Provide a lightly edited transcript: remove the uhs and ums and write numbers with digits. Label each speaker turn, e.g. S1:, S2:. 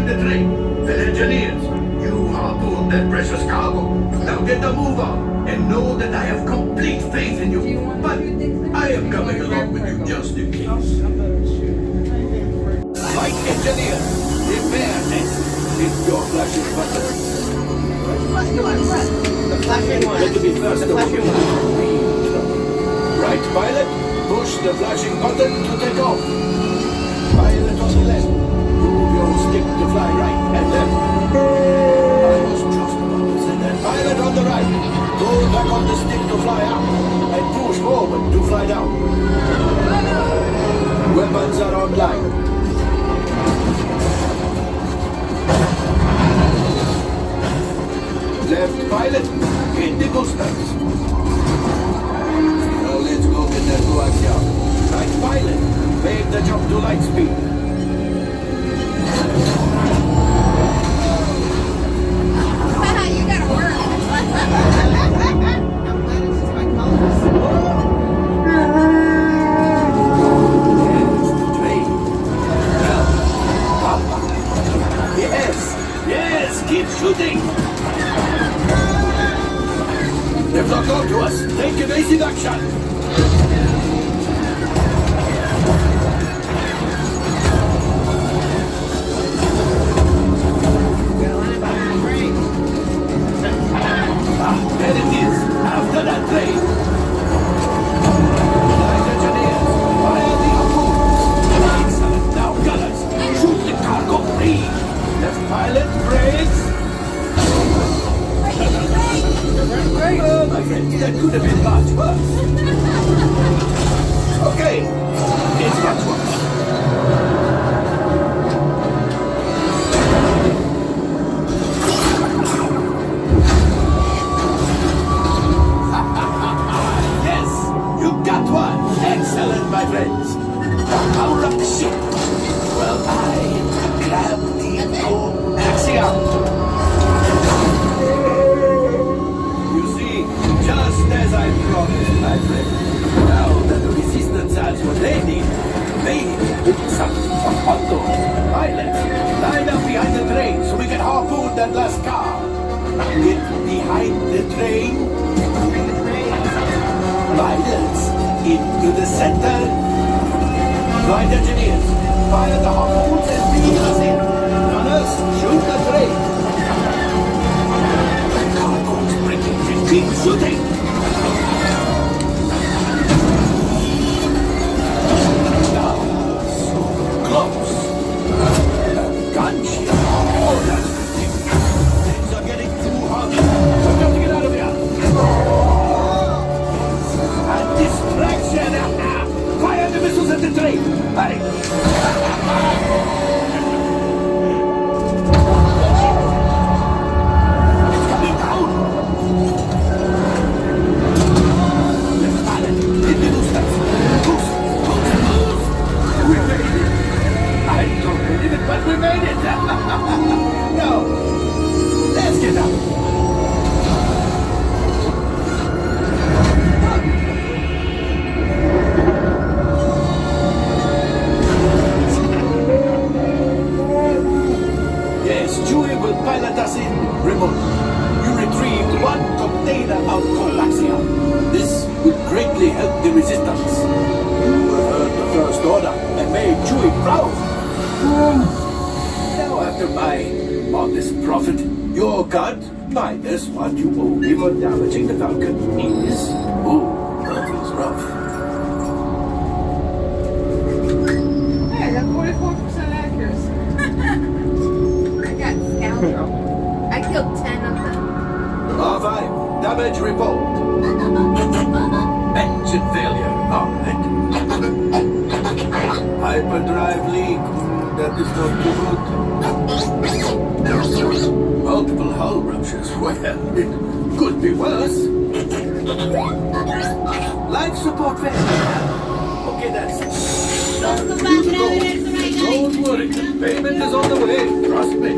S1: behind the train. And engineers, you harpooned that precious cargo. Now get the move on, and know that I have complete faith in you. But I am coming along with you just in case. Like engineers, repair this. It's your flashing button.
S2: The flashing one.
S1: Let me first
S2: The flashing one.
S1: Right, pilot, push the flashing button to take off. Pilot on the left. Move your stick to fly right and left. I was just about to say that. Pilot on the right. Go back on the stick to fly up. And push forward to fly down. Weapons are online. Left pilot, hit the boosters. Now let's go get that coaxium. Right pilot, make the jump to light speed.
S3: You gotta work.
S2: I'm glad it's just my colors.
S1: Yes, the train. Well, Papa. Yes, keep shooting. They've locked on to us. Take evasive action. There it is. After that train. Flight engineers, fire the harpoon. Excellent. Now, gunners, shoot the cargo free. Left pilot, brakes. Oh, my friend, that could have been much worse. Okay, it's much worse. Yes, you got one. Excellent, my friends. Power up the ship. Well, I grab the coaxium. Just as I promised, my friend. Now that the resistance has what they need, maybe something from Otto. Pilots, line up behind the train so we can harpoon that last car. Get behind the train. Pilots, into the center. Flight engineers, fire the harpoons and beam us in. Gunners, shoot the train. The cargo's breaking. Keep shooting! Now, so close. Gunship. Oh, that's good. Things are getting too hot. We've got to get out of here. A distraction! Fire the missiles at the train! Hurry! But we made it! Now, let's get out! Yes, Chewie will pilot us in remotely. You retrieved one container of coaxium. This will greatly help the resistance. You have heard the First Order and made Chewie proud. Now, after my modest profit, your cut minus what you owe me for damaging the Falcon is... Oh, that is rough.
S2: Hey, I got 44% accuracy.
S3: I got scoundrel. I killed 10 of them.
S1: R5, damage report. Engine failure. Alright. Hyperdrive leak. That is not too good. Multiple hull ruptures. Well, it could be worse. Life support failure. Okay, that's it. Don't worry, the payment is on the way. Trust me.